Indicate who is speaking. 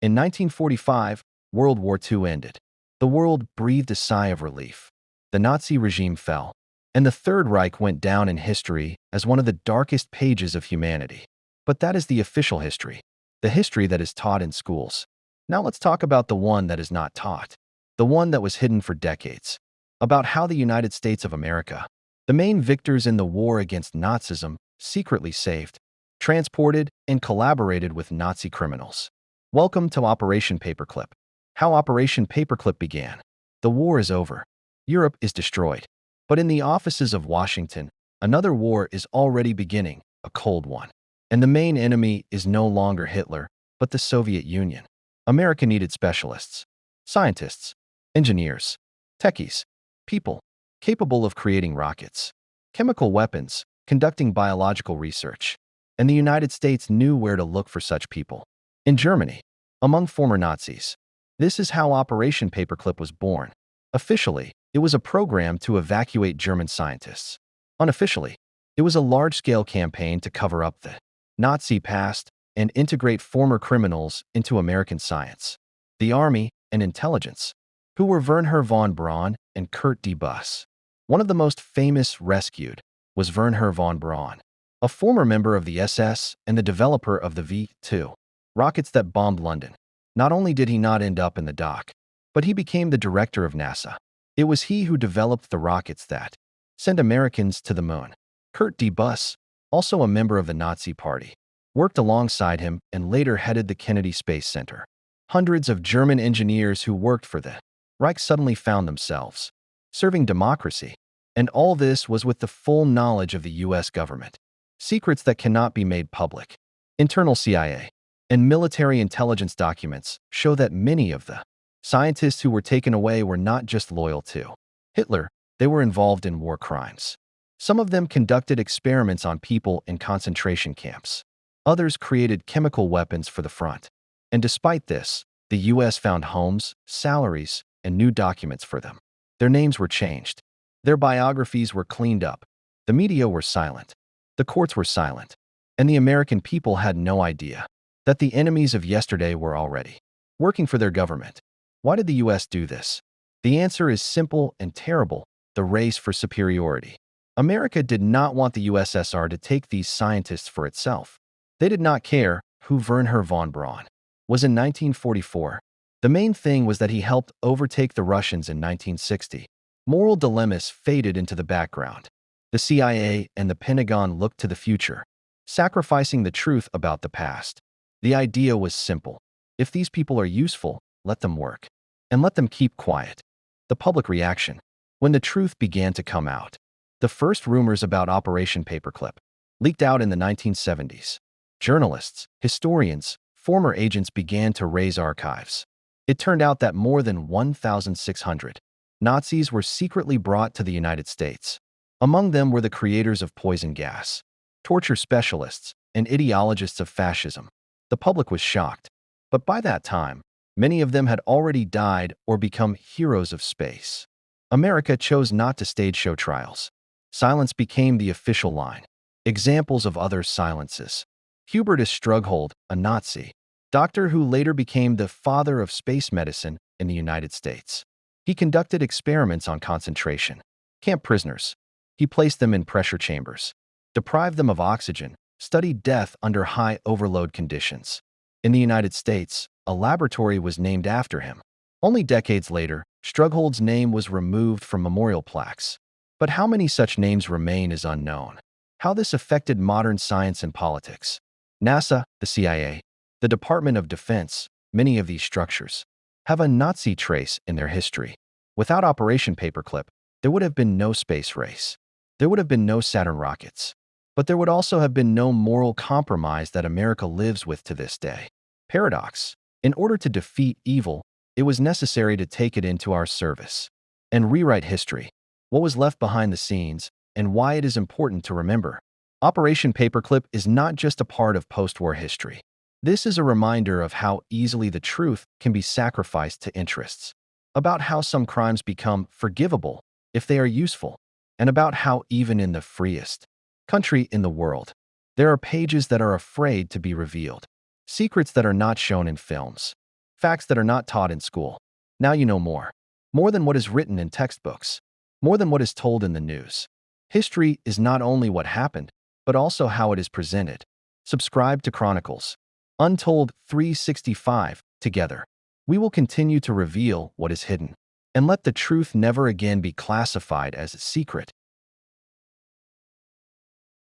Speaker 1: In 1945, World War II ended. The world breathed a sigh of relief. The Nazi regime fell, and the Third Reich went down in history as one of the darkest pages of humanity. But that is the official history, the history that is taught in schools. Now let's talk about the one that is not taught, the one that was hidden for decades, about how the United States of America, the main victors in the war against Nazism, secretly saved, transported, and collaborated with Nazi criminals. Welcome to Operation Paperclip. How Operation Paperclip began. The war is over. Europe is destroyed. But in the offices of Washington, another war is already beginning, a cold one. And the main enemy is no longer Hitler, but the Soviet Union. America needed specialists, scientists, engineers, techies, people capable of creating rockets, chemical weapons, conducting biological research. And the United States knew where to look for such people. In Germany, among former Nazis. This is how Operation Paperclip was born. Officially, it was a program to evacuate German scientists. Unofficially, it was a large-scale campaign to cover up the Nazi past and integrate former criminals into American science. The Army and intelligence, who were Wernher von Braun and Kurt D. Buss. One of the most famous rescued was Wernher von Braun, a former member of the SS and the developer of the V-2 rockets that bombed London. Not only did he not end up in the dock, but he became the director of NASA. It was he who developed the rockets that sent Americans to the moon. Kurt D. Buss, also a member of the Nazi Party, worked alongside him and later headed the Kennedy Space Center. Hundreds of German engineers who worked for the Reich suddenly found themselves serving democracy. And all this was with the full knowledge of the U.S. government. Secrets that cannot be made public. Internal CIA and military intelligence documents show that many of the scientists who were taken away were not just loyal to Hitler, they were involved in war crimes. Some of them conducted experiments on people in concentration camps. Others created chemical weapons for the front. And despite this, the U.S. found homes, salaries, and new documents for them. Their names were changed. Their biographies were cleaned up. The media were silent. The courts were silent. And the American people had no idea that the enemies of yesterday were already working for their government. Why did the U.S. do this? The answer is simple and terrible: the race for superiority. America did not want the USSR to take these scientists for itself. They did not care who Wernher von Braun was in 1944. The main thing was that he helped overtake the Russians in 1960. Moral dilemmas faded into the background. The CIA and the Pentagon looked to the future, sacrificing the truth about the past. The idea was simple. If these people are useful, let them work. And let them keep quiet. The public reaction. When the truth began to come out. The first rumors about Operation Paperclip leaked out in the 1970s. Journalists, historians, former agents began to raise archives. It turned out that more than 1,600 Nazis were secretly brought to the United States. Among them were the creators of poison gas, torture specialists, and ideologists of fascism. The public was shocked, but by that time, many of them had already died or become heroes of space. America chose not to stage show trials. Silence became the official line. Examples of other silences. Hubertus Strughold, a Nazi doctor who later became the father of space medicine in the United States. He conducted experiments on concentration camp prisoners. He placed them in pressure chambers, deprived them of oxygen, studied death under high overload conditions. In the United States, a laboratory was named after him. Only decades later, Strughold's name was removed from memorial plaques. But how many such names remain is unknown. How this affected modern science and politics. NASA, the CIA, the Department of Defense, many of these structures have a Nazi trace in their history. Without Operation Paperclip, there would have been no space race. There would have been no Saturn rockets. But there would also have been no moral compromise that America lives with to this day. Paradox. In order to defeat evil, it was necessary to take it into our service and rewrite history, what was left behind the scenes, and why it is important to remember. Operation Paperclip is not just a part of post-war history. This is a reminder of how easily the truth can be sacrificed to interests, about how some crimes become forgivable if they are useful, and about how even in the freest country in the world, there are pages that are afraid to be revealed, secrets that are not shown in films, Facts that are not taught in school. Now you know more. More than what is written in textbooks. More than what is told in the news. History is not only what happened, but also how it is presented. Subscribe to Chronicles. Untold 365. Together, we will continue to reveal what is hidden. And let the truth never again be classified as a secret.